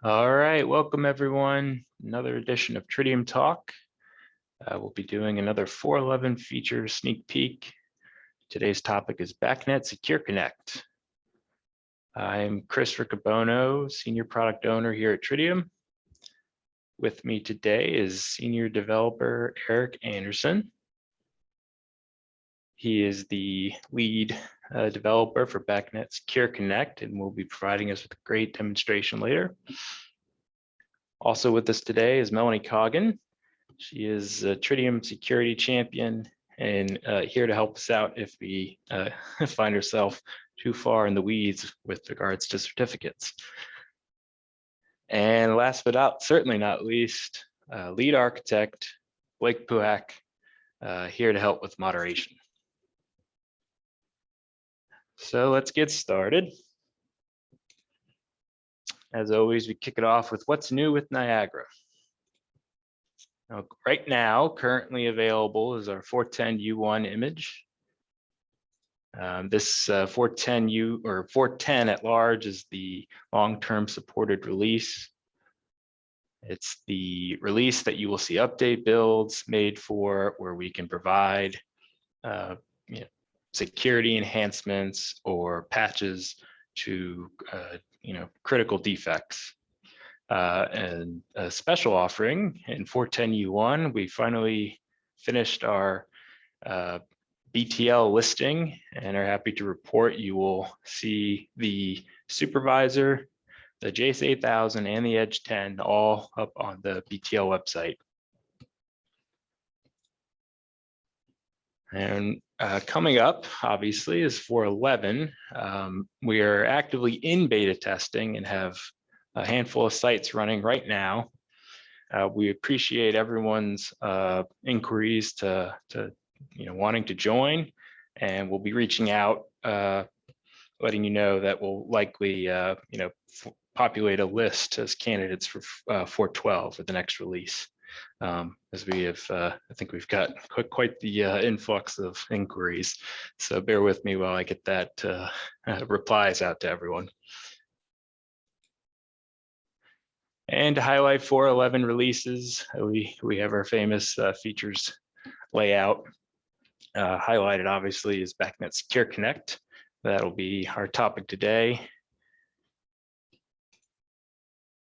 All right, welcome everyone. Another edition of TridiumTalk. We'll be doing another 4.11 feature sneak peek. Today's topic is BACnet Secure Connect. I'm Chris Riccobono, Senior Product Owner here at Tridium. With me today is Senior Developer Eric Anderson. He is the lead developer for BACnet Secure Connect and will be providing us with a great demonstration later. Also with us today is Melanie Coggin. She is a Tridium security champion and here to help us out if we find ourselves too far in the weeds with regards to certificates. And last but certainly not least, lead architect Blake Puhak, here to help with moderation. So let's get started. As always, we kick it off with what's new with Niagara. Now, right now, currently available is our 410U1 image. This 410U or 410 at large is the long-term supported release. It's the release that you will see update builds made for, where we can provide security enhancements or patches to critical defects. And a special offering in 410U1, we finally finished our BTL listing and are happy to report you will see the supervisor, the JACE 8000 and the Edge 10 all up on the BTL website. And coming up, obviously, is 4.11. We are actively in beta testing and have a handful of sites running right now. We appreciate everyone's inquiries to wanting to join, and we'll be reaching out, letting you know that we'll likely populate a list as candidates for 4.12 for the next release. As we have, I think we've got quite the influx of inquiries. So bear with me while I get that replies out to everyone. And to highlight 4.11 releases, we have our famous features layout. Highlighted obviously is BACnet Secure Connect. That'll be our topic today.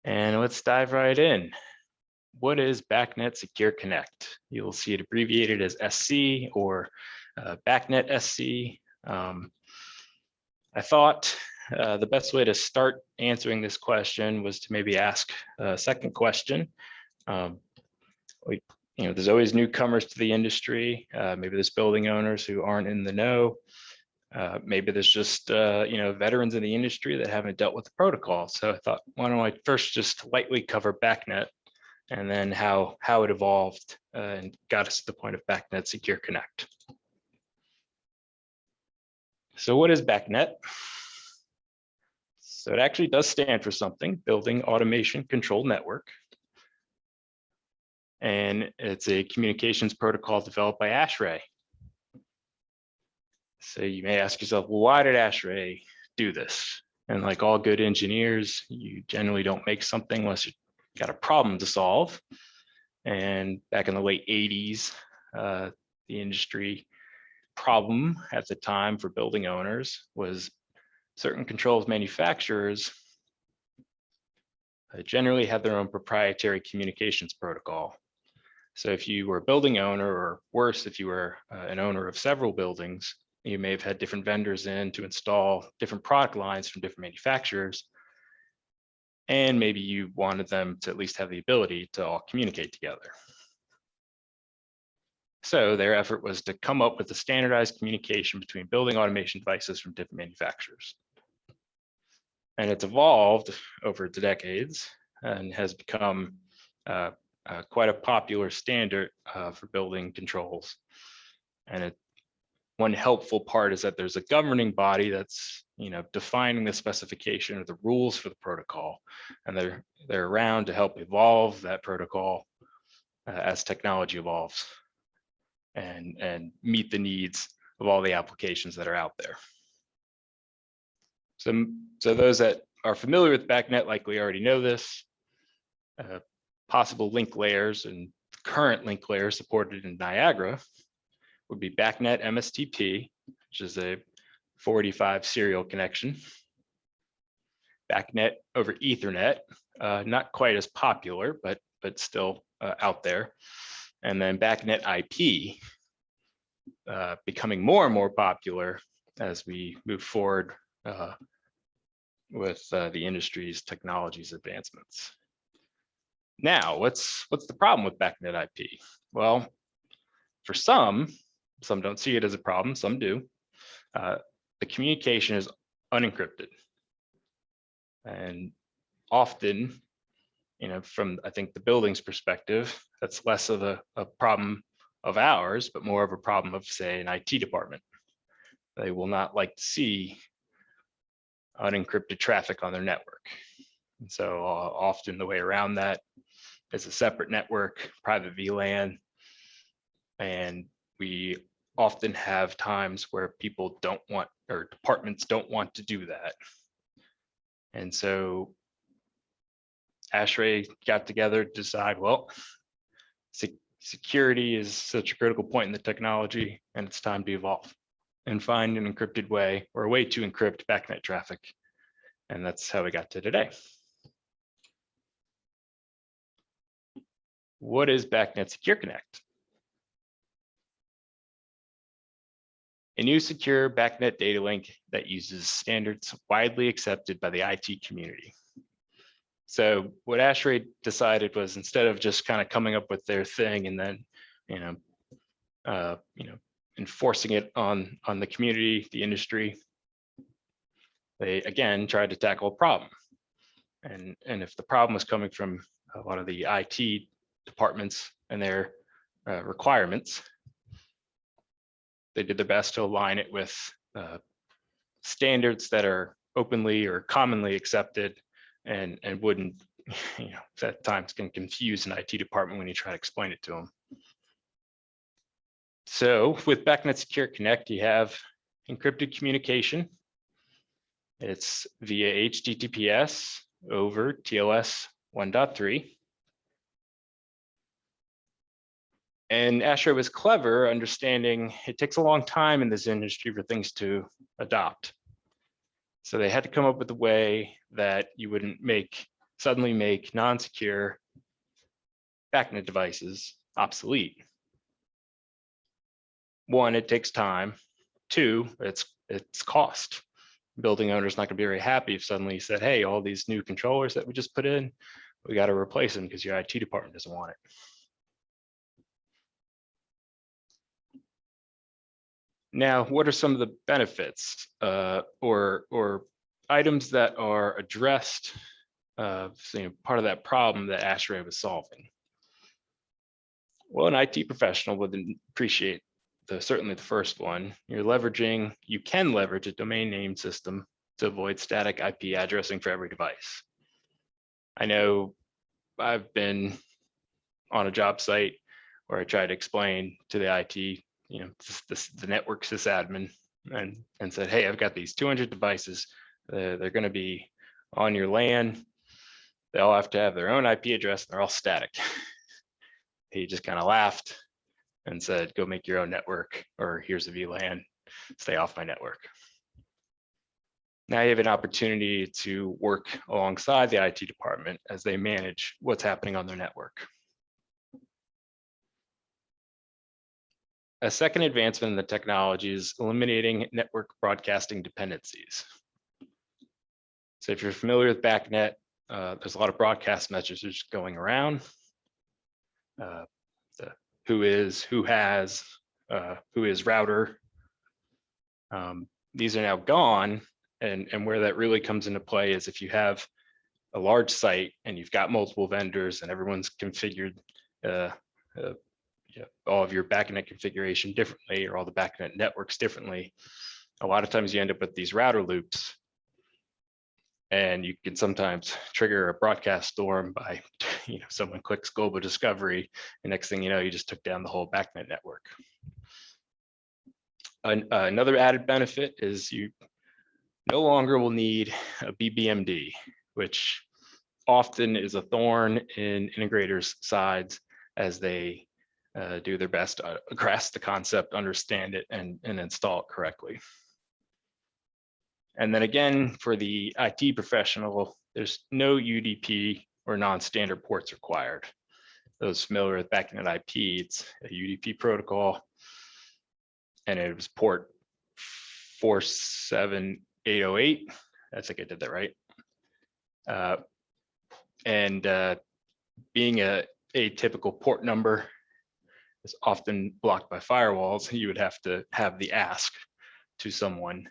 And let's dive right in. What is BACnet Secure Connect? You'll see it abbreviated as SC or BACnet SC. I thought the best way to start answering this question was to maybe ask a second question. There's always newcomers to the industry. Maybe there's building owners who aren't in the know. Maybe there's just veterans in the industry that haven't dealt with the protocol. So I thought, why don't I first just lightly cover BACnet and then how it evolved and got us to the point of BACnet Secure Connect. So what is BACnet? So it actually does stand for something, Building Automation Control Network. And it's a communications protocol developed by ASHRAE. So you may ask yourself, well, why did ASHRAE do this? And like all good engineers, you generally don't make something unless you've got a problem to solve. And back in the late 80s, the industry problem at the time for building owners was certain controls manufacturers generally had their own proprietary communications protocol. So if you were a building owner, or worse, if you were an owner of several buildings, you may have had different vendors in to install different product lines from different manufacturers. And maybe you wanted them to at least have the ability to all communicate together. So their effort was to come up with a standardized communication between building automation devices from different manufacturers. And it's evolved over the decades and has become quite a popular standard for building controls. And one helpful part is that there's a governing body that's defining the specification or the rules for the protocol, and they're around to help evolve that protocol as technology evolves and meet the needs of all the applications that are out there. So those that are familiar with BACnet likely already know this. Possible link layers and current link layers supported in Niagara would be BACnet MSTP, which is a 485 serial connection. BACnet over Ethernet, not quite as popular, but still out there. And then BACnet IP, becoming more and more popular as we move forward with the industry's technologies advancements. Now, what's the problem with BACnet IP? Well, for some don't see it as a problem, some do. The communication is unencrypted. And often, from I think the building's perspective, that's less of a problem of ours, but more of a problem of, say, an IT department. They will not like to see unencrypted traffic on their network. And so often the way around that is a separate network, private VLAN, and we often have times where people don't want, or departments don't want to do that. And so ASHRAE got together to decide, well, security is such a critical point in the technology, and it's time to evolve and find an encrypted way, or a way to encrypt BACnet traffic. And that's how we got to today. What is BACnet Secure Connect? A new secure BACnet data link that uses standards widely accepted by the IT community. So what ASHRAE decided was, instead of just kind of coming up with their thing and then, enforcing it on the community, the industry, they again tried to tackle a problem. And if the problem was coming from a lot of the IT departments and their requirements, they did their best to align it with standards that are openly or commonly accepted, and wouldn't, at times can confuse an IT department when you try to explain it to them. So with BACnet Secure Connect, you have encrypted communication. It's via HTTPS over TLS 1.3. And ASHRAE was clever, understanding it takes a long time in this industry for things to adopt. So they had to come up with a way that you wouldn't suddenly make non-secure BACnet devices obsolete. One, it takes time. Two, it's cost. Building owner's not going to be very happy if suddenly you said, hey, all these new controllers that we just put in, we got to replace them because your IT department doesn't want it. Now, what are some of the benefits or items that are addressed, part of that problem that ASHRAE was solving? Well, an IT professional would appreciate certainly the first one. You can leverage a domain name system to avoid static IP addressing for every device. I know I've been on a job site where I tried to explain to the IT, the network sysadmin, and said, hey, I've got these 200 devices. They're going to be on your LAN. They all have to have their own IP address. And they're all static. He just kind of laughed and said, go make your own network, or here's a VLAN, stay off my network. Now you have an opportunity to work alongside the IT department as they manage what's happening on their network. A second advancement in the technology is eliminating network broadcasting dependencies. So if you're familiar with BACnet, there's a lot of broadcast messages going around. Who is, who has, who is router. These are now gone, and where that really comes into play is if you have a large site and you've got multiple vendors and everyone's configured all of your BACnet configuration differently, or all the BACnet networks differently. A lot of times you end up with these router loops, and you can sometimes trigger a broadcast storm by, someone clicks global discovery, and next thing you know, you just took down the whole BACnet network. Another added benefit is no longer will need a BBMD, which often is a thorn in integrators' sides as they do their best to grasp the concept, understand it, and install it correctly. And then again, for the IT professional, there's no UDP or non-standard ports required. Those familiar with BACnet IP, it's a UDP protocol, and it was port 47808. I think I did that right. Being a typical port number is often blocked by firewalls, you would have to have the ask to someone,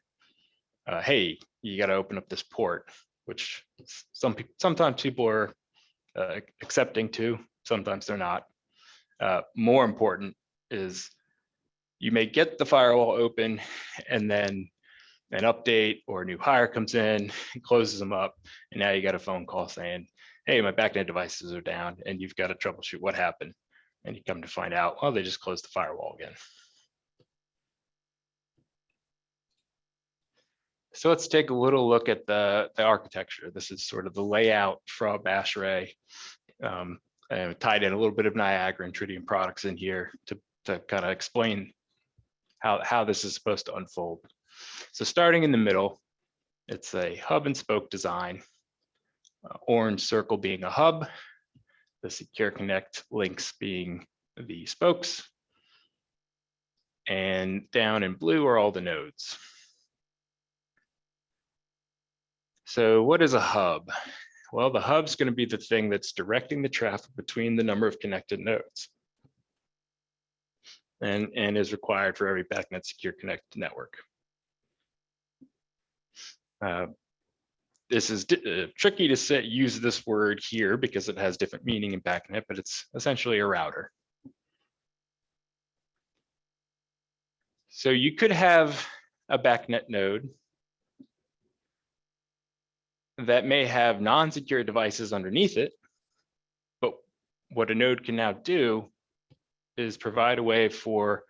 hey, you got to open up this port, which sometimes people are accepting to, sometimes they're not. More important is you may get the firewall open and then an update or a new hire comes in and closes them up, and now you got a phone call saying, hey, my BACnet devices are down, and you've got to troubleshoot what happened. And you come to find out, well, they just closed the firewall again. So let's take a little look at the architecture. This is sort of the layout from ASHRAE. And tied in a little bit of Niagara and Tridium products in here to kind of explain how this is supposed to unfold. So starting in the middle, it's a hub and spoke design. Orange circle being a hub, the Secure Connect links being the spokes, and down in blue are all the nodes. So what is a hub? Well, the hub's going to be the thing that's directing the traffic between the number of connected nodes, and is required for every BACnet Secure Connect network. This is tricky to use this word here because it has different meaning in BACnet, but it's essentially a router. So you could have a BACnet node that may have non-secure devices underneath it, but what a node can now do is provide a way for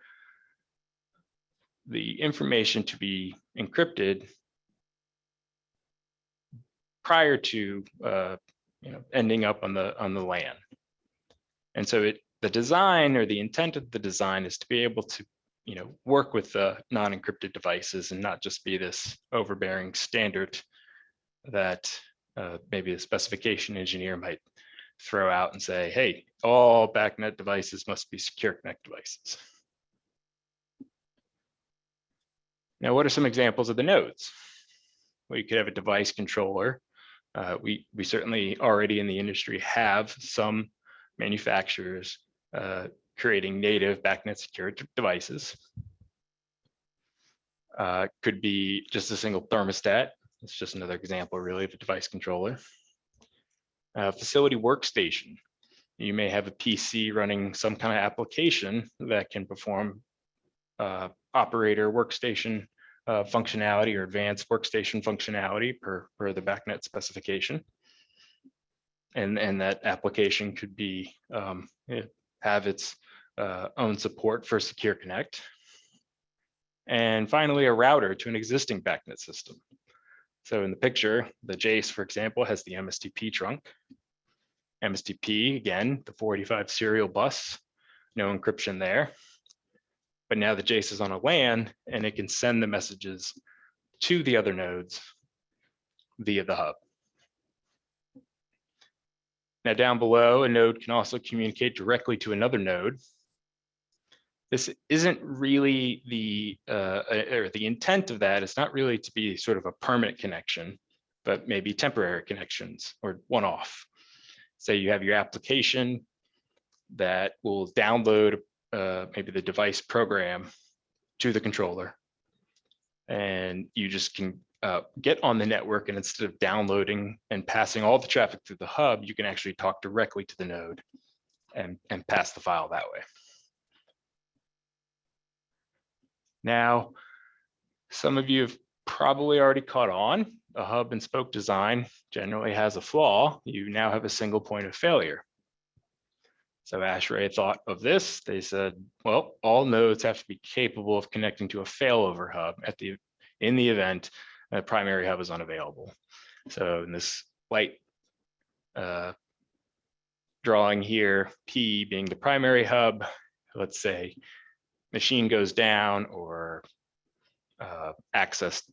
the information to be encrypted prior to ending up on the LAN. And so the design or the intent of the design is to be able to work with the non-encrypted devices and not just be this overbearing standard that maybe a specification engineer might throw out and say, hey, all BACnet devices must be Secure Connect devices. Now, what are some examples of the nodes? Well, you could have a device controller. We certainly already in the industry have some manufacturers creating native BACnet secure devices. Could be just a single thermostat. It's just another example, really, of a device controller. Facility workstation. You may have a PC running some kind of application that can perform operator workstation functionality or advanced workstation functionality per the BACnet specification. And that application could be have its own support for Secure Connect. And finally, a router to an existing BACnet system. So in the picture, the Jace, for example, has the MSTP trunk. MSTP, again, the 485 serial bus, no encryption there. But now the Jace is on a LAN and it can send the messages to the other nodes via the hub. Now down below, a node can also communicate directly to another node. This isn't really the intent of that. It's not really to be sort of a permanent connection, but maybe temporary connections or one-off. Say you have your application that will download maybe the device program to the controller, and you just can get on the network, and instead of downloading and passing all the traffic through the hub, you can actually talk directly to the node and pass the file that way. Now, some of you have probably already caught on. A hub and spoke design generally has a flaw. You now have a single point of failure. So ASHRAE thought of this. They said, well, all nodes have to be capable of connecting to a failover hub in the event the primary hub is unavailable. So in this light drawing here, P being the primary hub, let's say machine goes down or access,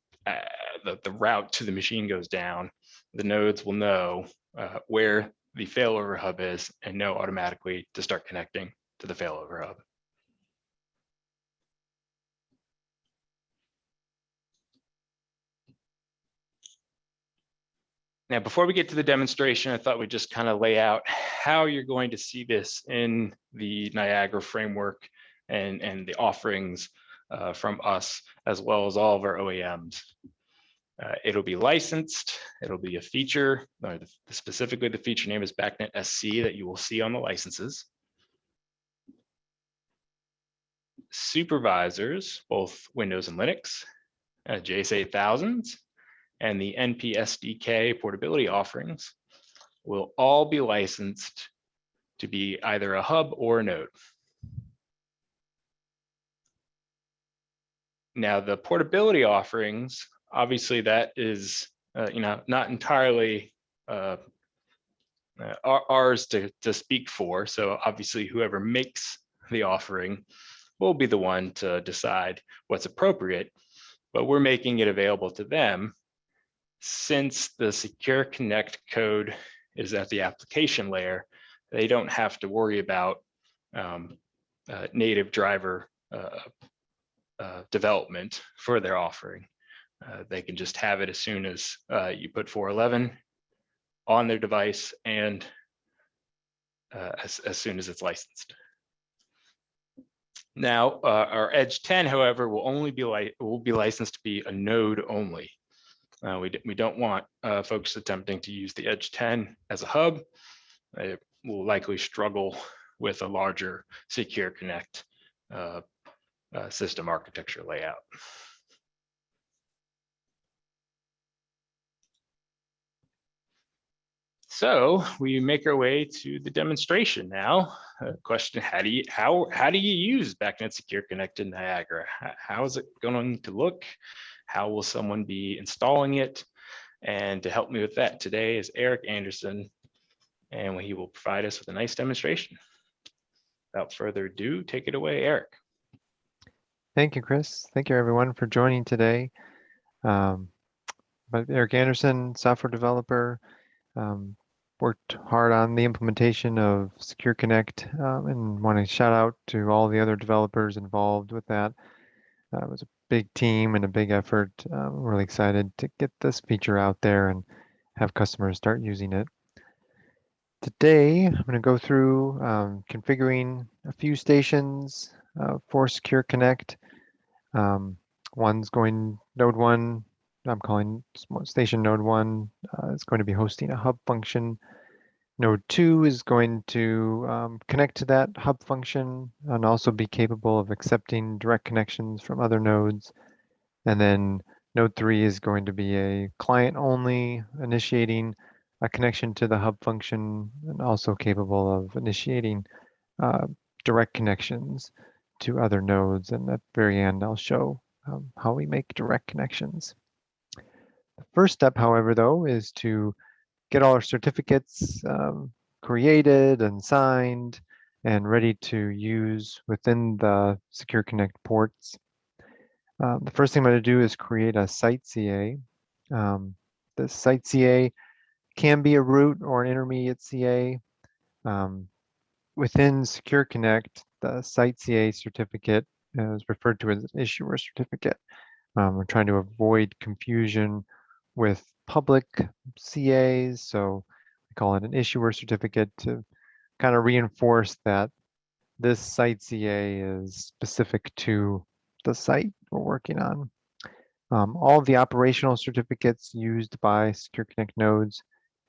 the route to the machine goes down, the nodes will know where the failover hub is and know automatically to start connecting to the failover hub. Now, before we get to the demonstration, I thought we'd just kind of lay out how you're going to see this in the Niagara Framework and the offerings from us, as well as all of our OEMs. It'll be licensed. It'll be a feature, or specifically the feature name is BACnet SC that you will see on the licenses. Supervisors, both Windows and Linux, JS8000s, and the NP SDK portability offerings will all be licensed to be either a hub or a node. Now, the portability offerings, obviously that is not entirely ours to speak for. So obviously whoever makes the offering will be the one to decide what's appropriate, but we're making it available to them since the Secure Connect code is at the application layer. They don't have to worry about native driver development for their offering. They can just have it as soon as you put 4.11 on their device and as soon as it's licensed. Now, our Edge 10, however, will be licensed to be a node only. We don't want folks attempting to use the Edge 10 as a hub. It will likely struggle with a larger Secure Connect system architecture layout. So we make our way to the demonstration now. Question: how do you use BACnet Secure Connect in Niagara? How is it going to look? How will someone be installing it? And to help me with that today is Eric Anderson, and he will provide us with a nice demonstration. Without further ado, take it away, Eric. Thank you, Chris. Thank you, everyone, for joining today. But Eric Anderson, software developer, worked hard on the implementation of Secure Connect, and want to shout out to all the other developers involved with that. It was a big team and a big effort. I'm really excited to get this feature out there and have customers start using it. Today, I'm going to go through configuring a few stations for Secure Connect. One's going node 1. I'm calling station node 1 is going to be hosting a hub function. Node 2 is going to connect to that hub function and also be capable of accepting direct connections from other nodes. And then node 3 is going to be a client only, initiating a connection to the hub function and also capable of initiating direct connections to other nodes. And at the very end, I'll show how we make direct connections. The first step, however, though, is to get all our certificates created and signed and ready to use within the Secure Connect ports. The first thing I'm going to do is create a site CA. The site CA can be a root or an intermediate CA. Within Secure Connect, the site CA certificate is referred to as an issuer certificate. We're trying to avoid confusion with public CAs, so we call it an issuer certificate to kind of reinforce that this site CA is specific to the site we're working on. All of the operational certificates used by Secure Connect nodes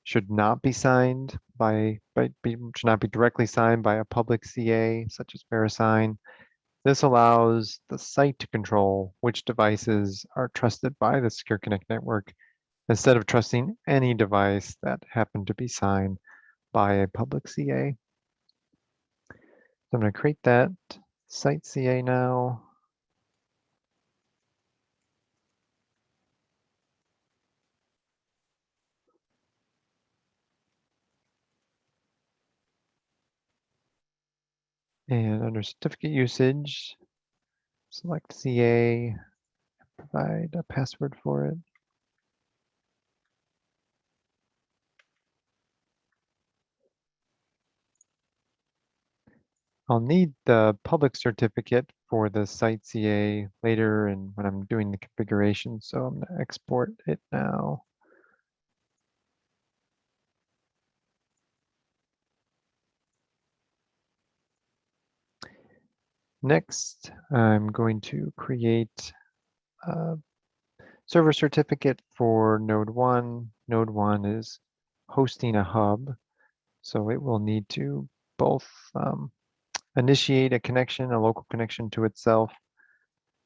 should not be signed should not be directly signed by a public CA such as VeriSign. This allows the site to control which devices are trusted by the Secure Connect network instead of trusting any device that happened to be signed by a public CA. So I'm going to create that site CA now. And under certificate usage, select CA, provide a password for it. I'll need the public certificate for the site CA later and when I'm doing the configuration, so I'm going to export it now. Next, I'm going to create a server certificate for node 1. Node 1 is hosting a hub, so it will need to both initiate a connection, a local connection to itself,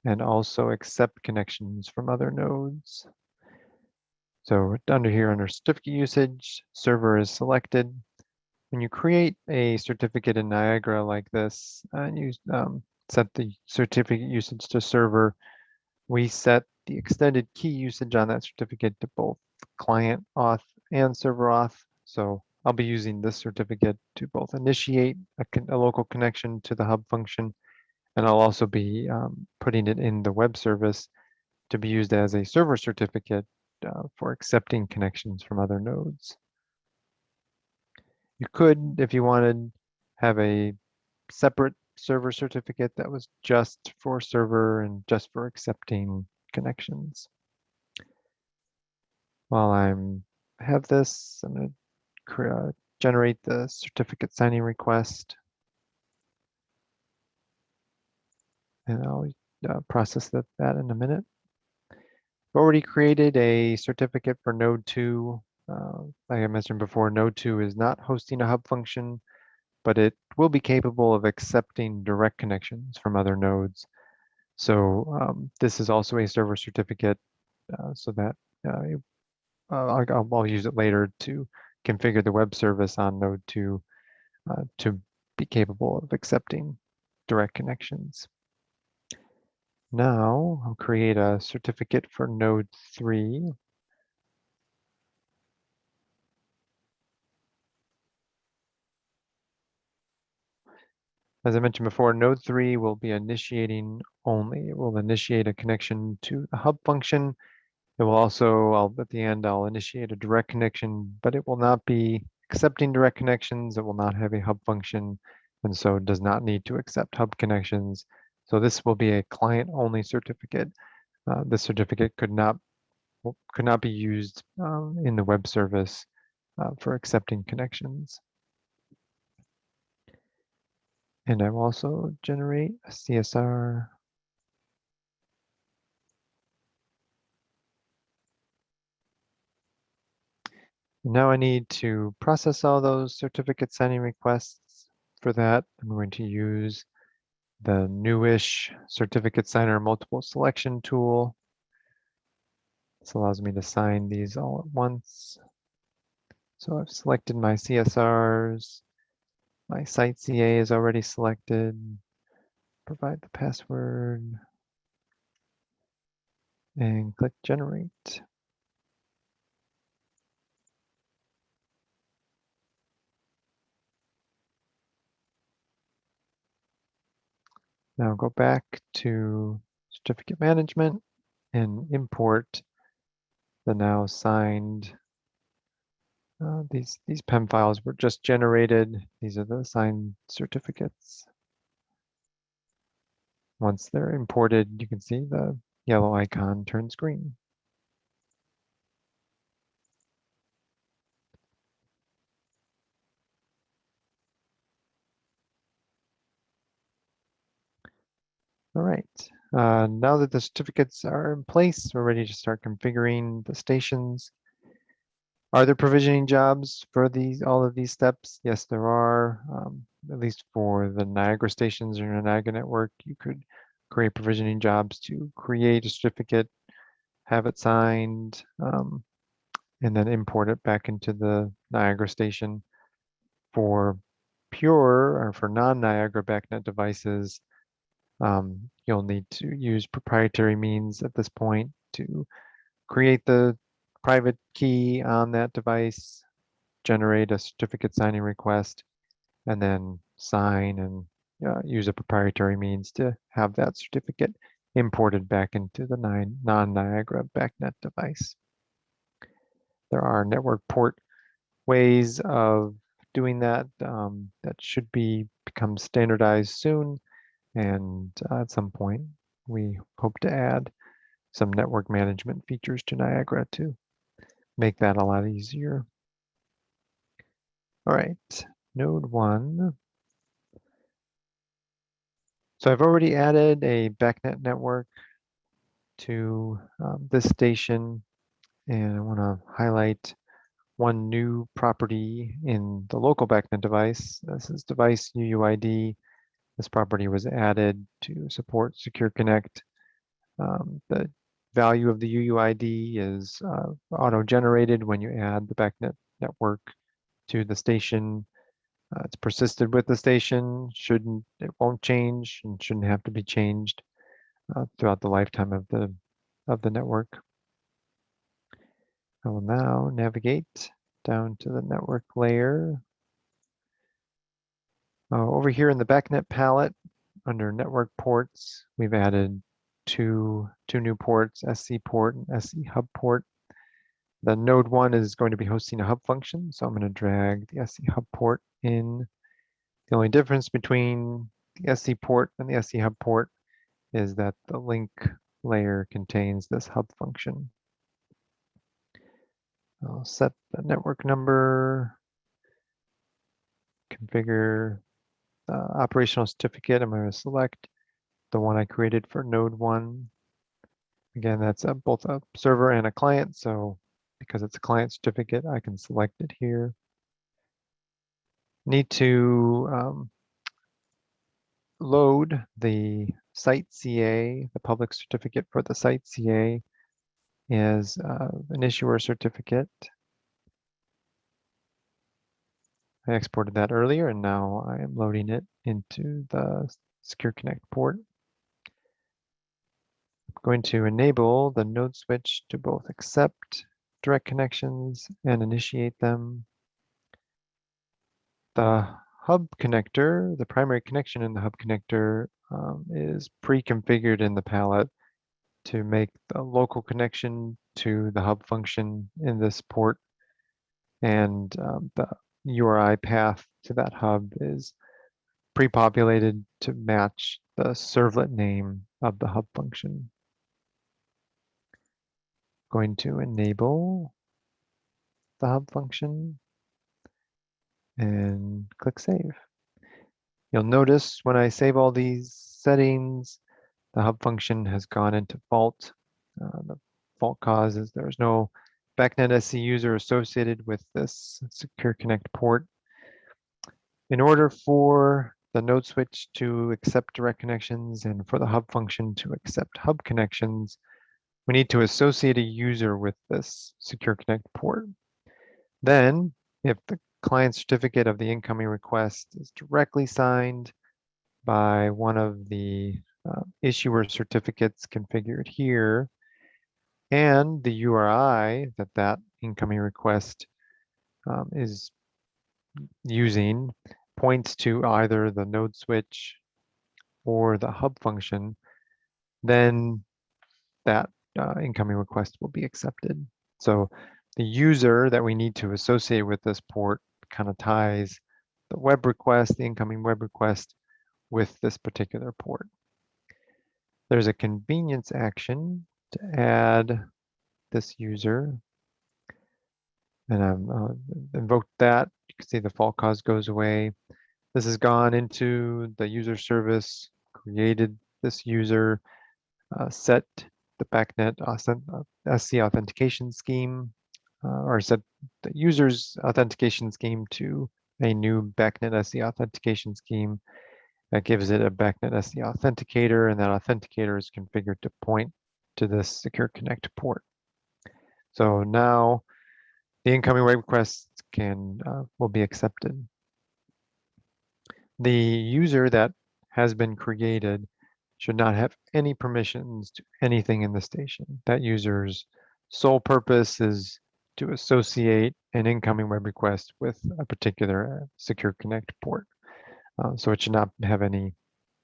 and also accept connections from other nodes. So under here, under certificate usage, server is selected. When you create a certificate in Niagara like this, and you set the certificate usage to server, we set the extended key usage on that certificate to both client auth and server auth. So I'll be using this certificate to both initiate a local connection to the hub function, and I'll also be putting it in the web service to be used as a server certificate for accepting connections from other nodes. You could, if you wanted, have a separate server certificate that was just for server and just for accepting connections. While I have this, I'm going to generate the certificate signing request, and I'll process that in a minute. I've already created a certificate for node 2. Like I mentioned before, node 2 is not hosting a hub function, but it will be capable of accepting direct connections from other nodes. So this is also a server certificate, so that I'll use it later to configure the web service on node 2 to be capable of accepting direct connections. Now I'll create a certificate for node 3. As I mentioned before, node 3 will be initiating only. It will initiate a connection to the hub function. It will also, at the end, I'll initiate a direct connection, but it will not be accepting direct connections. It will not have a hub function, and so it does not need to accept hub connections. So this will be a client-only certificate. This certificate could not be used in the web service for accepting connections. And I will also generate a CSR. Now I need to process all those certificate signing requests. For that, I'm going to use the newish certificate signer multiple selection tool. This allows me to sign these all at once. So I've selected my CSRs. My site CA is already selected. Provide the password and click generate. Now go back to certificate management and import the now signed. These PEM files were just generated. These are the signed certificates. Once they're imported, you can see the yellow icon turns green. All right, now that the certificates are in place, we're ready to start configuring the stations. Are there provisioning jobs for all of these steps? Yes, there are. At least for the Niagara stations or your Niagara network, you could create provisioning jobs to create a certificate, have it signed, and then import it back into the Niagara station. For pure or for non-Niagara BACnet devices, you'll need to use proprietary means at this point to create the private key on that device, generate a certificate signing request, and then sign and use a proprietary means to have that certificate imported back into the non-Niagara BACnet device. There are network port ways of doing that that should become standardized soon, and at some point we hope to add some network management features to Niagara to make that a lot easier. All right, node 1. So I've already added a BACnet network to this station, and I want to highlight one new property in the local BACnet device. This is device UUID. This property was added to support Secure Connect. The value of the UUID is auto-generated when you add the BACnet network to the station. It's persisted with the station. It won't change and shouldn't have to be changed throughout the lifetime of the network. I will now navigate down to the network layer. Over here in the BACnet palette, under network ports, we've added two new ports, SC port and SC hub port. The node 1 is going to be hosting a hub function, so I'm going to drag the SC hub port in. The only difference between the SC port and the SC hub port is that the link layer contains this hub function. I'll set the network number, configure the operational certificate. I'm going to select the one I created for node 1. Again, that's both a server and a client, so because it's a client certificate, I can select it here. Need to load the site CA, the public certificate for the site CA is an issuer certificate. I exported that earlier, and now I am loading it into the Secure Connect port. I'm going to enable the node switch to both accept direct connections and initiate them. The hub connector, the primary connection in the hub connector is pre-configured in the palette to make the local connection to the hub function in this port, and the URI path to that hub is pre-populated to match the servlet name of the hub function. Going to enable the hub function and click save. You'll notice when I save all these settings, the hub function has gone into fault. The fault cause is there's no BACnet SC user associated with this Secure Connect port. In order for the node switch to accept direct connections and for the hub function to accept hub connections, we need to associate a user with this Secure Connect port. Then, if the client certificate of the incoming request is directly signed by one of the issuer certificates configured here, and the URI that incoming request is using points to either the node switch or the hub function, then that incoming request will be accepted. So the user that we need to associate with this port kind of ties the web request, the incoming web request, with this particular port. There's a convenience action to add this user, and I've invoked that. You can see the fault cause goes away. This has gone into the user service, created this user, set the BACnet SC authentication scheme, or set the user's authentication scheme to a new BACnet SC authentication scheme. That gives it a BACnet SC authenticator, and that authenticator is configured to point to this Secure Connect port. So now the incoming web requests will be accepted. The user that has been created should not have any permissions to anything in the station. That user's sole purpose is to associate an incoming web request with a particular Secure Connect port. So it should not have any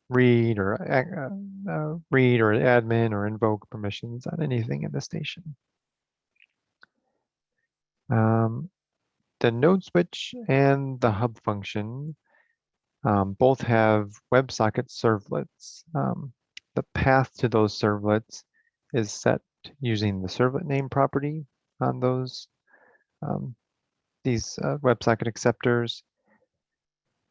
read or admin or invoke permissions on anything in the station. The node switch and the hub function both have WebSocket servlets. The path to those servlets is set using the servlet name property on these WebSocket acceptors.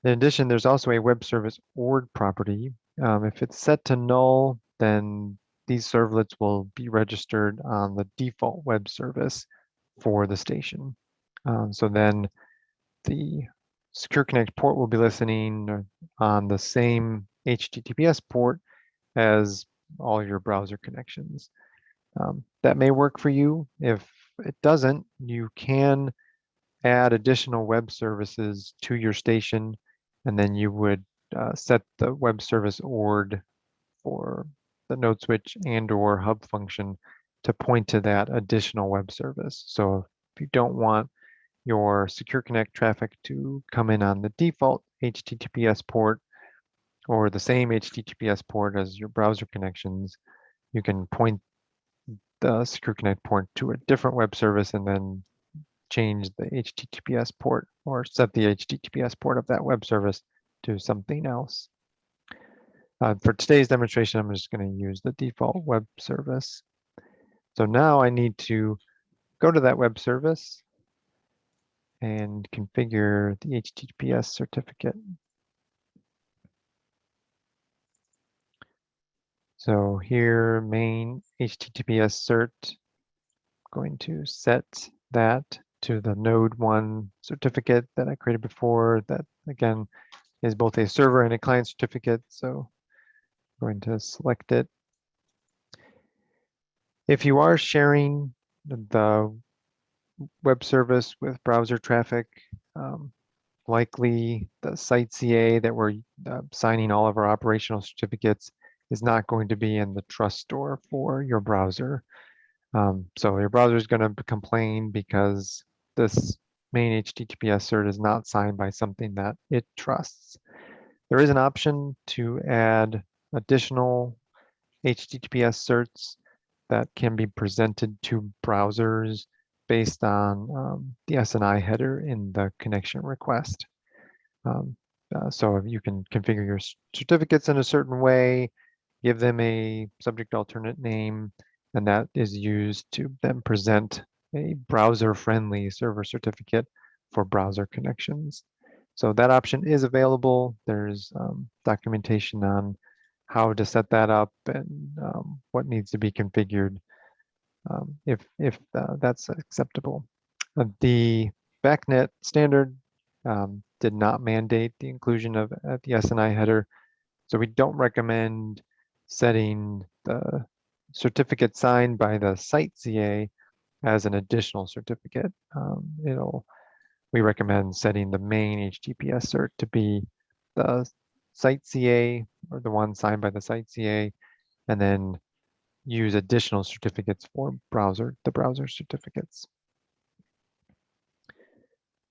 In addition, there's also a web service ORD property. If it's set to null, then these servlets will be registered on the default web service for the station. So then the Secure Connect port will be listening on the same HTTPS port as all your browser connections. That may work for you. If it doesn't, you can add additional web services to your station, and then you would set the web service ORD for the node switch and or hub function to point to that additional web service. So if you don't want your Secure Connect traffic to come in on the default HTTPS port or the same HTTPS port as your browser connections, you can point the Secure Connect port to a different web service and then change the HTTPS port or set the HTTPS port of that web service to something else. For today's demonstration, I'm just going to use the default web service. So now I need to go to that web service and configure the HTTPS certificate. So here, main HTTPS cert, going to set that to the node 1 certificate that I created before. That again is both a server and a client certificate. So I'm going to select it. If you are sharing the web service with browser traffic, likely the site CA that we're signing all of our operational certificates is not going to be in the trust store for your browser. So your browser is going to complain because this main HTTPS cert is not signed by something that it trusts. There is an option to add additional HTTPS certs that can be presented to browsers based on the SNI header in the connection request. So you can configure your certificates in a certain way, give them a subject alternate name, and that is used to then present a browser-friendly server certificate for browser connections. So that option is available. There's documentation on how to set that up and what needs to be configured if that's acceptable. The BACnet standard did not mandate the inclusion of the SNI header, so we don't recommend setting the certificate signed by the site CA as an additional certificate. We recommend setting the main HTTPS cert to be the site CA or the one signed by the site CA, and then use additional certificates for the browser certificates.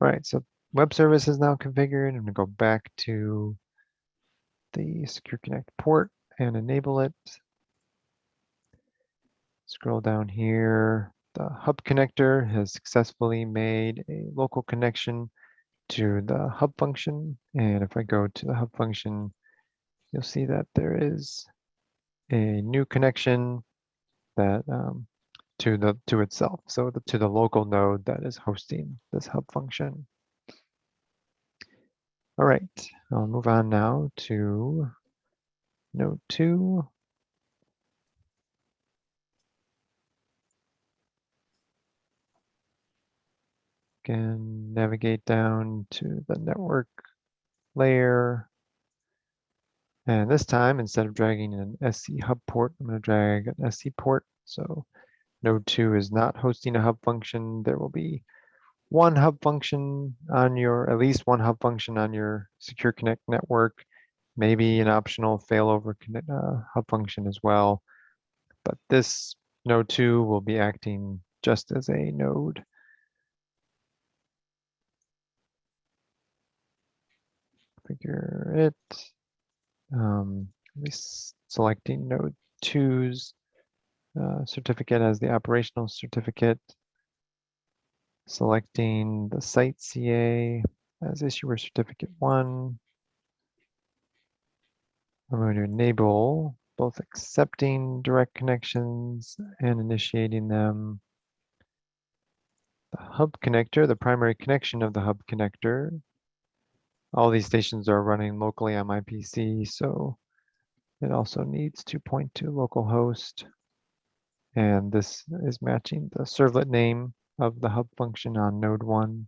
All right, so web service is now configured. I'm gonna go back to the Secure Connect port and enable it. Scroll down here. The hub connector has successfully made a local connection to the hub function. And if I go to the hub function, you'll see that there is a new connection that to itself. So to the local node that is hosting this hub function. All right, I'll move on now to node 2. Again, navigate down to the network layer. And this time, instead of dragging an SC hub port, I'm going to drag an SC port. So node 2 is not hosting a hub function. There will be one hub function on at least one hub function on your Secure Connect network, maybe an optional failover hub function as well. But this node 2 will be acting just as a node. configure it. At least selecting node 2's certificate as the operational certificate. Selecting the site CA as issuer certificate 1. I'm going to enable both accepting direct connections and initiating them. The hub connector, the primary connection of the hub connector. All these stations are running locally on my PC, so it also needs to point to localhost. And this is matching the servlet name of the hub function on node 1.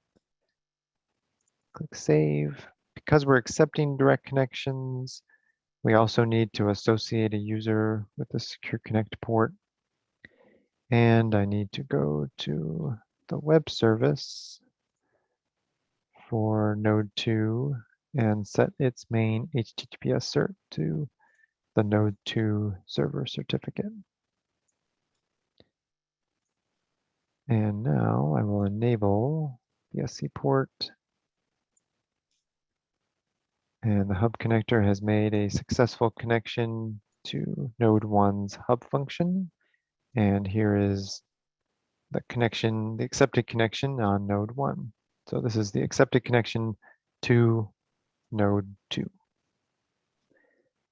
Click save. Because we're accepting direct connections, we also need to associate a user with the Secure Connect port. And I need to go to the web service for node 2 and set its main HTTPS cert to the node 2 server certificate. And now I will enable the SC port. And the hub connector has made a successful connection to node 1's hub function. And here is the connection, the accepted connection on node 1. So this is the accepted connection to node 2.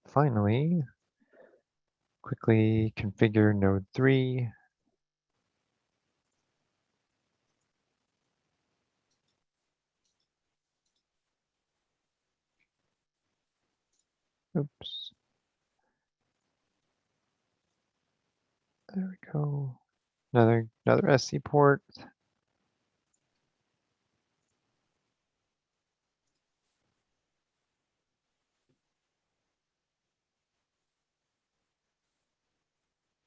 Finally, quickly configure node 3. Oops. There we go. Another SC port.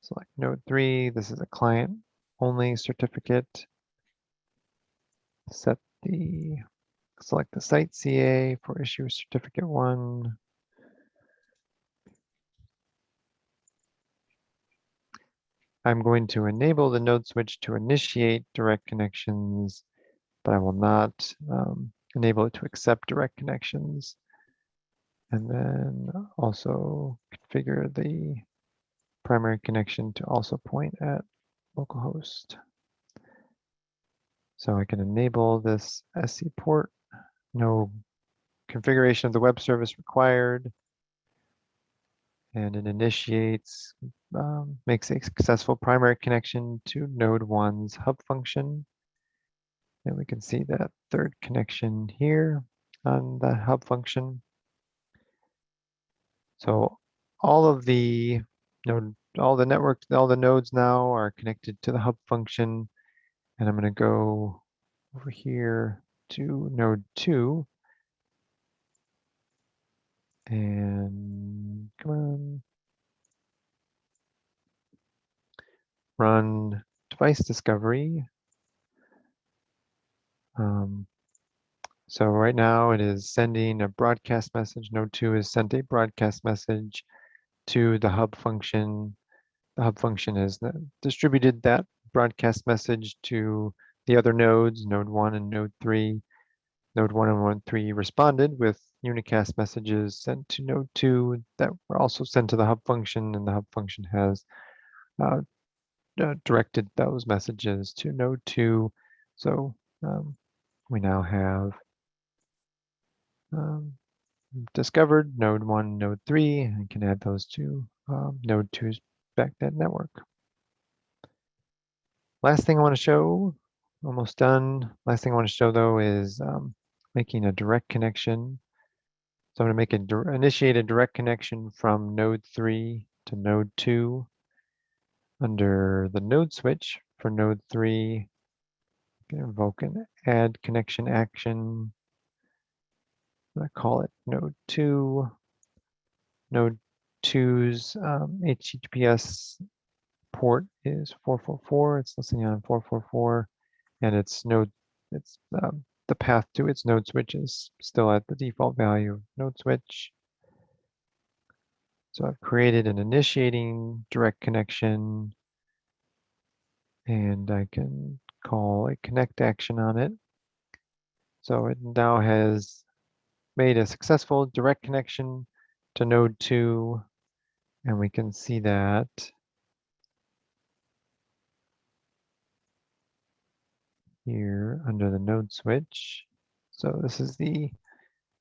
Select node 3. This is a client only certificate. Select the site CA for issue certificate 1. I'm going to enable the node switch to initiate direct connections, but I will not enable it to accept direct connections. And then also configure the primary connection to also point at localhost. So I can enable this SC port, no configuration of the web service required, and it initiates, makes a successful primary connection to node 1's hub function. And we can see that third connection here on the hub function. So all the nodes now are connected to the hub function. And I'm going to go over here to node 2. And come on. Run device discovery. So right now it is sending a broadcast message. Node 2 has sent a broadcast message to the hub function. The hub function has distributed that broadcast message to the other nodes, node 1 and node 3. Node 1 and node 3 responded with unicast messages sent to node 2 that were also sent to the hub function, and the hub function has directed those messages to node 2. So we now have discovered node 1, node 3, and can add those to node 2's BACnet network. Last thing I want to show, almost done. Last thing I want to show though is making a direct connection. So I'm going to initiate a direct connection from node 3 to node 2. Under the node switch for node 3, I'm going to invoke an add connection action. I'm going to call it node 2. Node 2's HTTPS port is 444. It's listening on 444, and the path to its node switch is still at the default value of node switch. So I've created an initiating direct connection, and I can call a connect action on it. So it now has made a successful direct connection to node 2, and we can see that here under the node switch. So this is the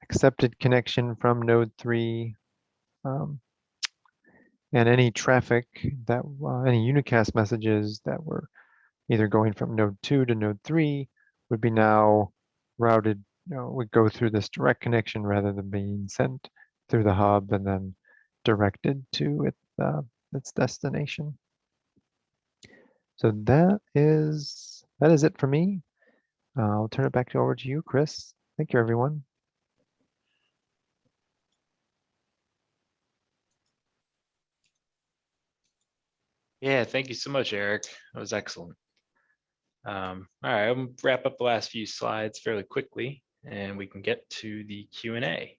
accepted connection from node 3. And any traffic that, any unicast messages that were either going from node 2 to node 3 would be now routed, would go through this direct connection rather than being sent through the hub and then directed to its destination. So that is it for me. I'll turn it back over to you, Chris. Thank you, everyone. Yeah, thank you so much, Eric. That was excellent. All right, I'll wrap up the last few slides fairly quickly, and we can get to the Q&A.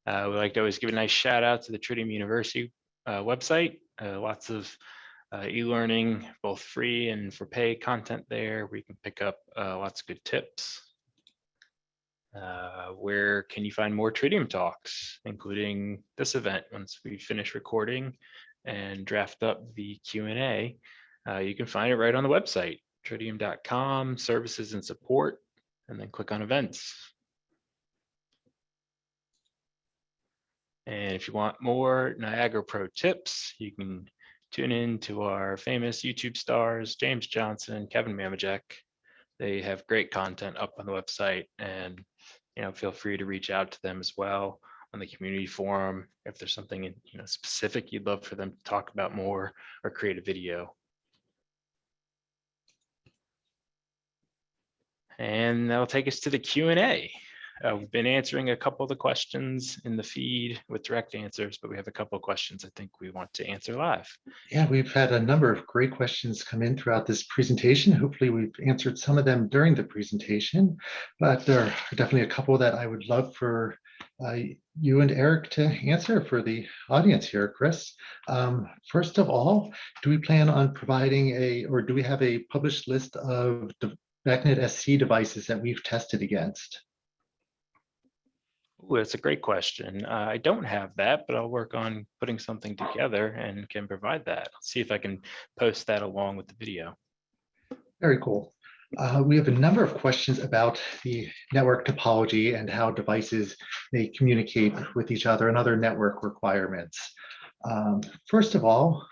We like to always give a nice shout out to the Tridium University website. Lots of e-learning, both free and for pay content there. We can pick up lots of good tips. Where can you find more Tridium talks, including this event? Once we finish recording and draft up the Q&A, you can find it right on the website, tridium.com, services and support, and then click on events. And if you want more Niagara Pro tips, you can tune in to our famous YouTube stars, James Johnson, Kevin Mamajek. They have great content up on the website, and feel free to reach out to them as well on the community forum if there's something specific you'd love for them to talk about more or create a video. And that'll take us to the Q&A. We've been answering a couple of the questions in the feed with direct answers, but we have a couple of questions I think we want to answer live. Yeah, we've had a number of great questions come in throughout this presentation. Hopefully we've answered some of them during the presentation, but there are definitely a couple that I would love for you and Eric to answer for the audience here, Chris. First of all, do we plan on providing or do we have a published list of the BACnet SC devices that we've tested against? Ooh, that's a great question. I don't have that, but I'll work on putting something together and can provide that. I'll see if I can post that along with the video. Very cool. We have a number of questions about the network topology and how devices may communicate with each other and other network requirements. First of all,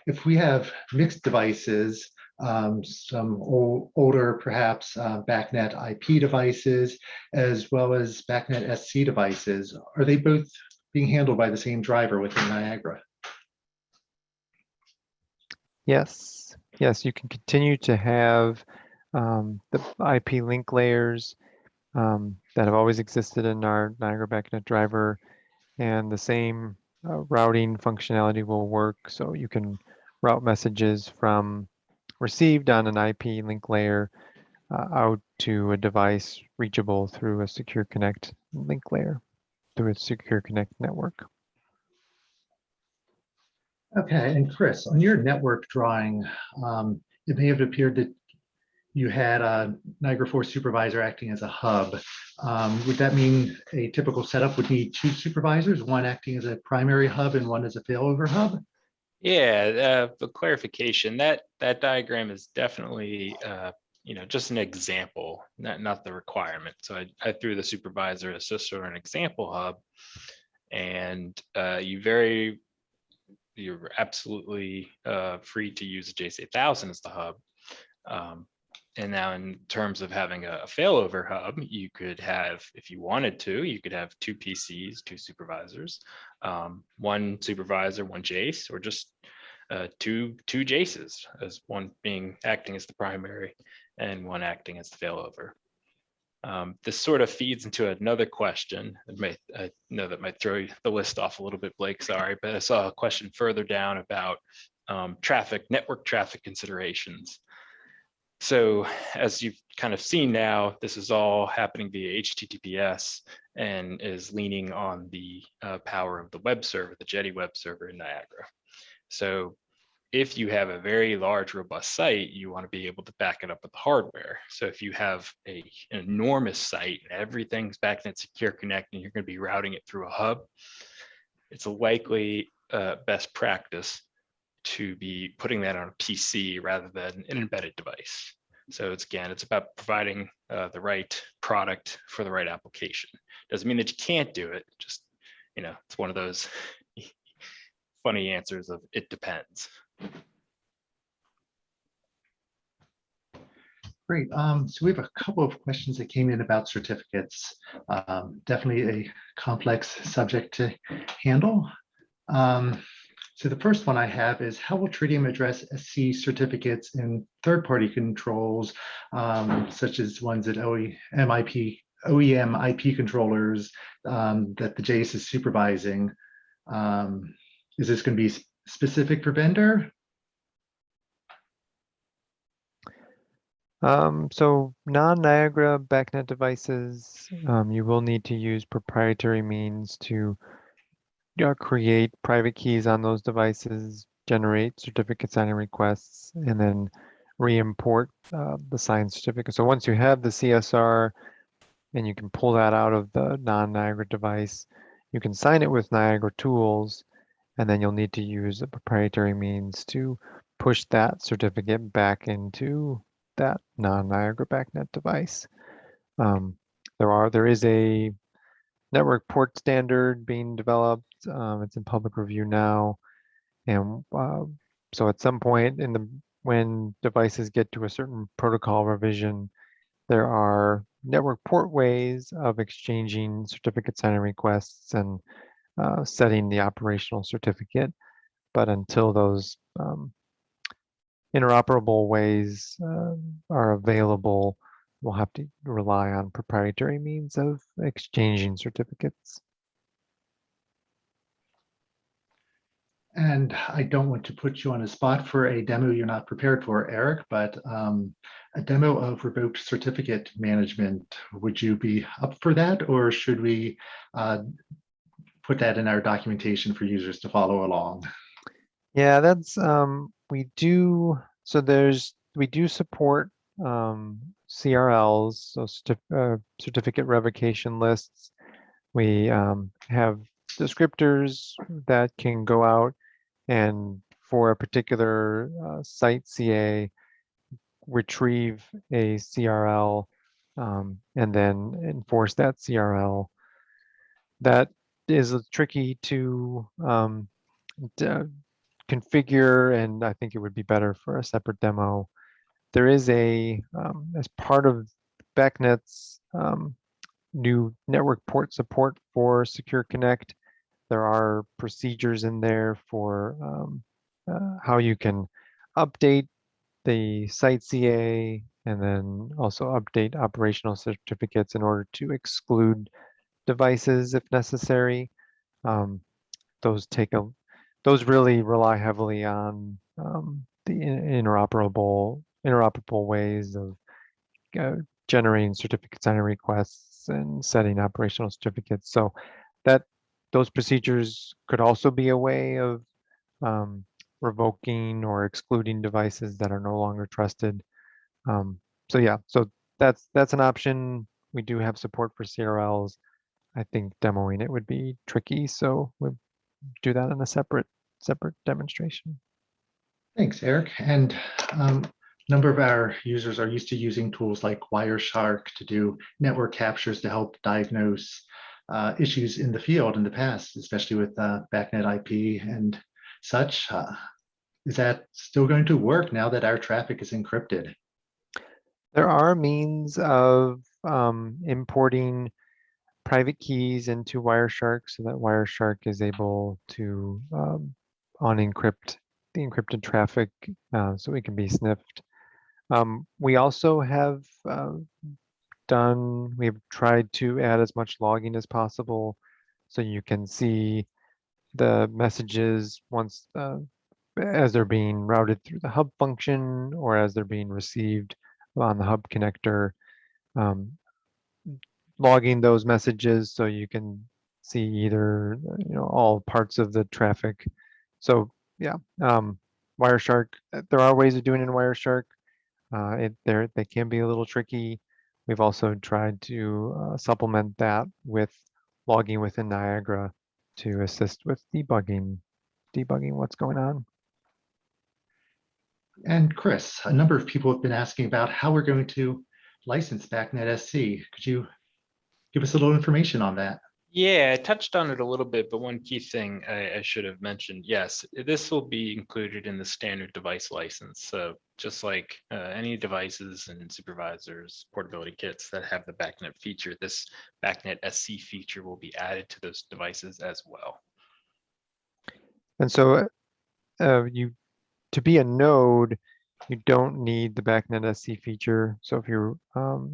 if we have mixed devices, some older, perhaps BACnet IP devices, as well as BACnet SC devices, are they both being handled by the same driver within Niagara? Yes, you can continue to have the IP link layers that have always existed in our Niagara BACnet driver, and the same routing functionality will work. So you can route messages from received on an IP link layer out to a device reachable through a Secure Connect link layer, through a Secure Connect network. Okay, and Chris, on your network drawing, it may have appeared that you had a Niagara 4 supervisor acting as a hub. Would that mean a typical setup would need two supervisors, one acting as a primary hub and one as a failover hub? Yeah, the clarification, that diagram is definitely just an example, not the requirement. So I threw the supervisor as just sort of an example hub, and you're absolutely free to use a JC1000 as the hub. And now in terms of having a failover hub, you could have, if you wanted to, you could have two PCs, two supervisors, one supervisor, one Jace, or just two Jaces, as one acting as the primary and one acting as the failover. This sort of feeds into another question. I know that might throw the list off a little bit, Blake, sorry, but I saw a question further down about network traffic considerations. So as you've kind of seen now, this is all happening via HTTPS and is leaning on the power of the web server, the Jetty web server in Niagara. So if you have a very large, robust site, you want to be able to back it up with the hardware. So if you have an enormous site and everything's BACnet Secure Connect and you're going to be routing it through a hub, it's likely best practice to be putting that on a PC rather than an embedded device. So it's about providing the right product for the right application. Doesn't mean that you can't do it. Just, it's one of those funny answers of it depends. Great. So we have a couple of questions that came in about certificates. Definitely a complex subject to handle. So the first one I have is, how will Tridium address SC certificates in third-party controls, such as ones that OEM IP controllers that the JS is supervising? Is this going to be specific for vendor? So non-Niagara BACnet devices, you will need to use proprietary means to create private keys on those devices, generate certificate signing requests, and then re-import the signed certificate. So once you have the CSR and you can pull that out of the non-Niagara device, you can sign it with Niagara tools, and then you'll need to use a proprietary means to push that certificate back into that non-Niagara BACnet device. There is a network port standard being developed. It's in public review now, and so at some point when devices get to a certain protocol revision, there are network port ways of exchanging certificate signing requests and setting the operational certificate. But until those interoperable ways are available, we'll have to rely on proprietary means of exchanging certificates. And I don't want to put you on a spot for a demo you're not prepared for, Eric, but a demo of revoked certificate management, would you be up for that, or should we put that in our documentation for users to follow along? Yeah, that's we do support CRLs, so certificate revocation lists. We have descriptors that can go out and for a particular site CA, retrieve a CRL and then enforce that CRL. That is tricky to configure, and I think it would be better for a separate demo. There is as part of BACnet's new network port support for Secure Connect, there are procedures in there for how you can update the site CA and then also update operational certificates in order to exclude devices if necessary. Those really rely heavily on the interoperable ways of generating certificate signing requests and setting operational certificates. So those procedures could also be a way of revoking or excluding devices that are no longer trusted. So yeah, so that's an option. We do have support for CRLs. I think demoing it would be tricky, so we'll do that in a separate demonstration. Thanks, Eric. And a number of our users are used to using tools like Wireshark to do network captures to help diagnose issues in the field in the past, especially with BACnet IP and such. Is that still going to work now that our traffic is encrypted? There are means of importing private keys into Wireshark so that Wireshark is able to unencrypt the encrypted traffic so it can be sniffed. We also have we've tried to add as much logging as possible so you can see the messages once as they're being routed through the hub function or as they're being received on the hub connector. Logging those messages so you can see either all parts of the traffic. So yeah, Wireshark, there are ways of doing it in Wireshark. They can be a little tricky. We've also tried to supplement that with logging within Niagara to assist with debugging what's going on. And Chris, a number of people have been asking about how we're going to license BACnet SC. Could you give us a little information on that? Yeah, I touched on it a little bit, but one key thing I should have mentioned, yes, this will be included in the standard device license. So just like any devices and supervisors, portability kits that have the BACnet feature, this BACnet SC feature will be added to those devices as well. And so to be a node, you don't need the BACnet SC feature. So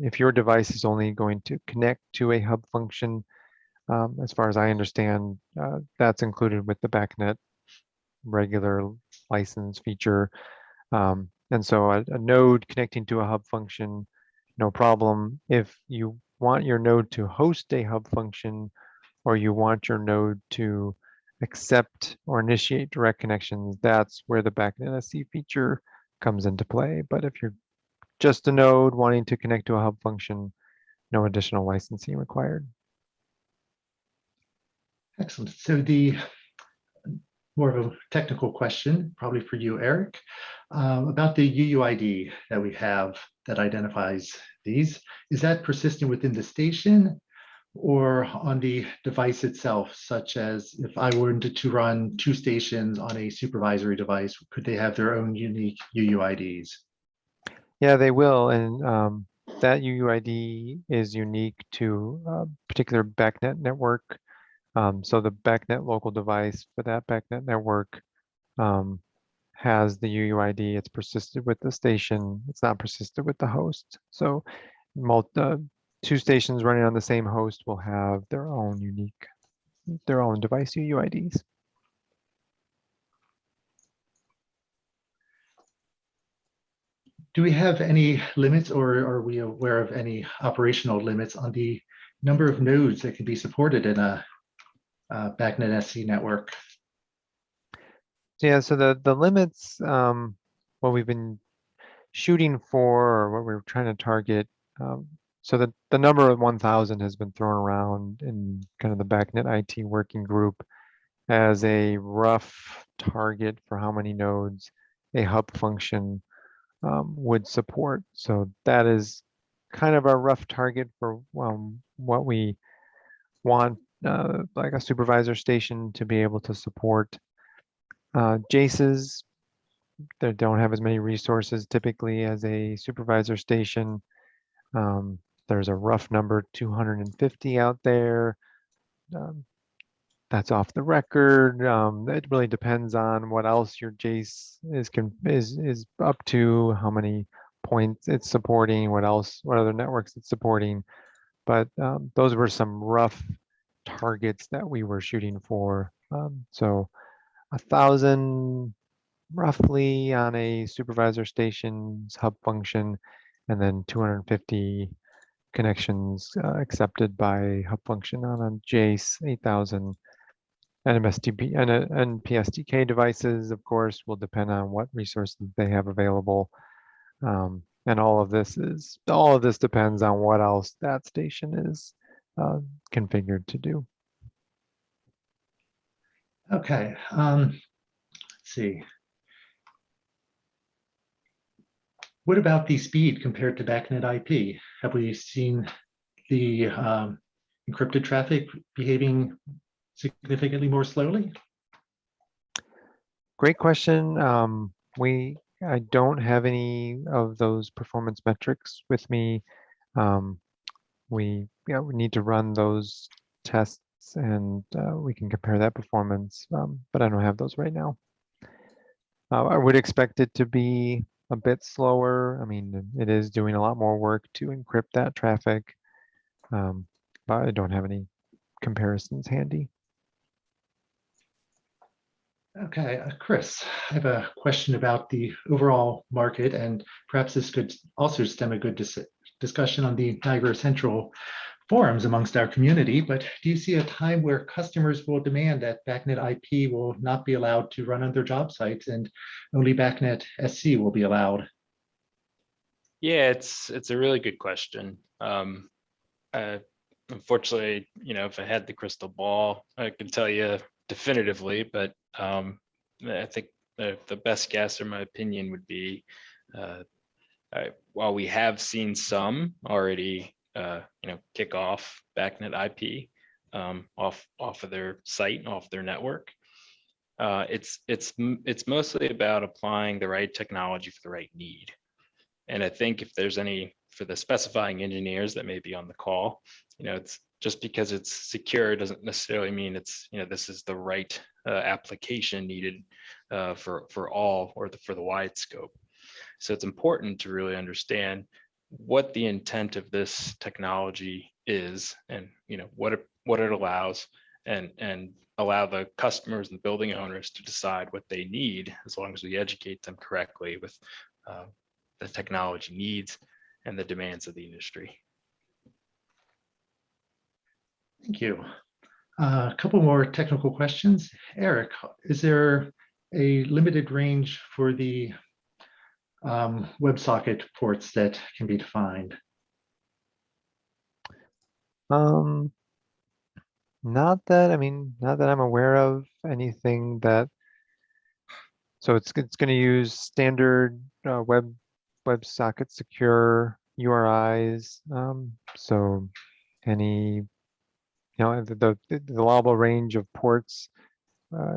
if your device is only going to connect to a hub function, as far as I understand, that's included with the BACnet regular license feature. And so a node connecting to a hub function, no problem. If you want your node to host a hub function, or you want your node to accept or initiate direct connections, that's where the BACnet SC feature comes into play. But if you're just a node wanting to connect to a hub function, no additional licensing required. Excellent. So the more of a technical question, probably for you, Eric, about the UUID that we have that identifies these. Is that persistent within the station or on the device itself, such as if I wanted to run 2 stations on a supervisory device, could they have their own unique UUIDs? Yeah, they will. And that UUID is unique to a particular BACnet network. So the BACnet local device for that BACnet network has the UUID. It's persisted with the station. It's not persisted with the host. So 2 stations running on the same host will have their own device UUIDs. Do we have any limits, or are we aware of any operational limits on the number of nodes that can be supported in a BACnet SC network? Yeah, so the limits, what we've been shooting for, or what we're trying to target, so the number of 1,000 has been thrown around in kind of the BACnet IT working group as a rough target for how many nodes a hub function would support. So that is kind of our rough target for what we want, like a supervisor station to be able to support. JACEs, they don't have as many resources typically as a supervisor station. There's a rough number, 250 out there. That's off the record. It really depends on what else your JACE is up to, how many points it's supporting, what other networks it's supporting. But those were some rough targets that we were shooting for. So 1,000 roughly on a supervisor station's hub function, and then 250 connections accepted by hub function on a JACE, 8,000 NMSDP and PSDK devices, of course, will depend on what resources they have available. And all of this depends on what else that station is configured to do. Okay, let's see. What about the speed compared to BACnet IP? Have we seen the encrypted traffic behaving significantly more slowly? Great question. I don't have any of those performance metrics with me. We need to run those tests, and we can compare that performance, but I don't have those right now. I would expect it to be a bit slower. I mean, it is doing a lot more work to encrypt that traffic, but I don't have any comparisons handy. Okay, Chris, I have a question about the overall market, and perhaps this could also stem a good discussion on the Niagara Central forums amongst our community, but do you see a time where customers will demand that BACnet IP will not be allowed to run on their job sites and only BACnet SC will be allowed? Yeah, it's a really good question. Unfortunately, if I had the crystal ball, I could tell you definitively, but I think the best guess, or my opinion, would be while we have seen some already, kick off BACnet IP off of their site, off their network. It's mostly about applying the right technology for the right need. And I think if there's any, for the specifying engineers that may be on the call, it's just because it's secure doesn't necessarily mean it's, this is the right application needed for all, or for the wide scope. So it's important to really understand what the intent of this technology is, and what it allows, and allow the customers and building owners to decide what they need, as long as we educate them correctly with the technology needs and the demands of the industry. Thank you. A couple more technical questions. Eric, is there a limited range for the WebSocket ports that can be defined? Not that I'm aware of anything that. So it's going to use standard WebSocket secure URIs. So any the allowable range of ports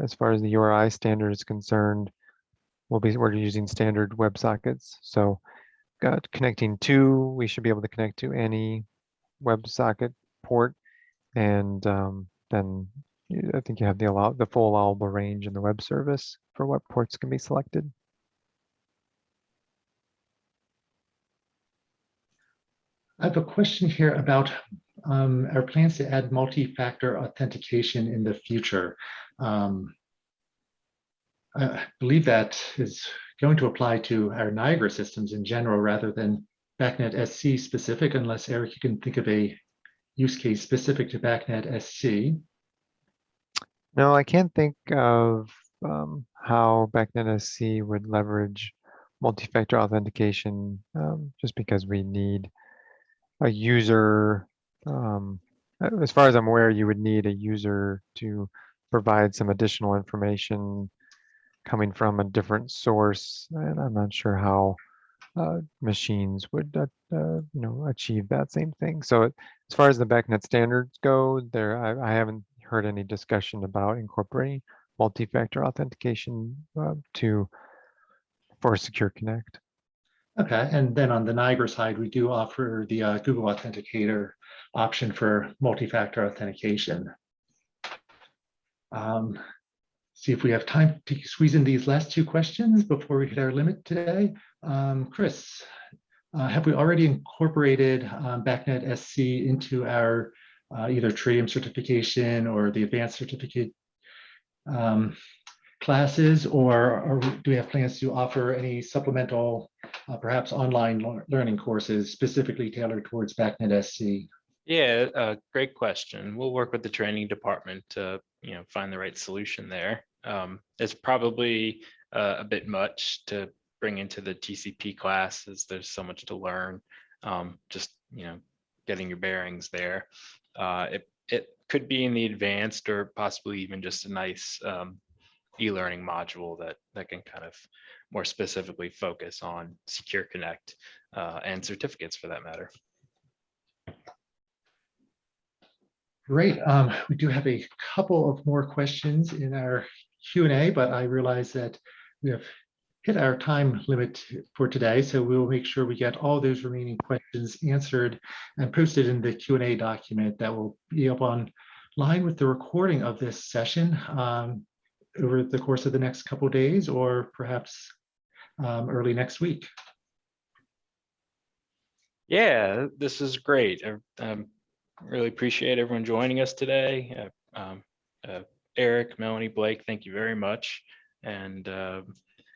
as far as the URI standard is concerned, we're using standard WebSockets. So connecting to, we should be able to connect to any WebSocket port, and then I think you have the full allowable range in the web service for what ports can be selected. I have a question here about our plans to add multi-factor authentication in the future. I believe that is going to apply to our Niagara systems in general, rather than BACnet SC specific, unless, Eric, you can think of a use case specific to BACnet SC. No, I can't think of how BACnet SC would leverage multi-factor authentication, just because we need a user. As far as I'm aware, you would need a user to provide some additional information coming from a different source, and I'm not sure how machines would achieve that same thing. So as far as the BACnet standards go, I haven't heard any discussion about incorporating multi-factor authentication for Secure Connect. Okay, and then on the Niagara side, we do offer the Google Authenticator option for multi-factor authentication. See if we have time to squeeze in these last two questions before we hit our limit today. Chris, have we already incorporated BACnet SC into our either Tridium certification or the advanced certificate classes, or do we have plans to offer any supplemental, perhaps online learning courses specifically tailored towards BACnet SC? Yeah, great question. We'll work with the training department to find the right solution there. It's probably a bit much to bring into the TCP class, as there's so much to learn. Just getting your bearings there. It could be in the advanced, or possibly even just a nice e-learning module that can kind of more specifically focus on Secure Connect and certificates, for that matter. Great. We do have a couple of more questions in our Q&A, but I realize that we have hit our time limit for today, so we'll make sure we get all those remaining questions answered and posted in the Q&A document that will be up online with the recording of this session over the course of the next couple of days, or perhaps early next week. Yeah, this is great. Really appreciate everyone joining us today. Eric, Melanie, Blake, thank you very much. And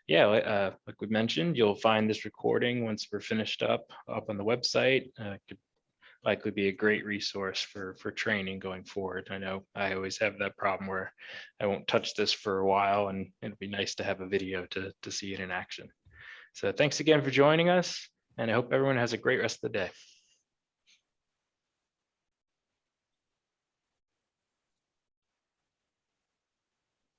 yeah, like we mentioned, you'll find this recording once we're finished up on the website. Could likely be a great resource for training going forward. I know I always have that problem where I won't touch this for a while, and it'd be nice to have a video to see it in action. So thanks again for joining us, and I hope everyone has a great rest of the day.